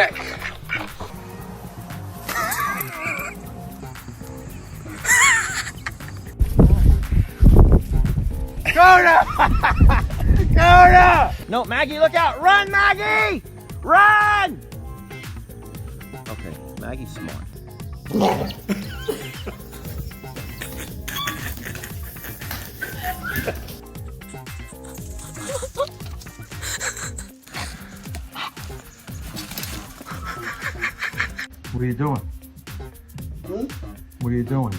back. Coda! Coda! No, Maggie, look out! Run, Maggie! Run! Okay, Maggie's smart. What are you doing? What are you doing?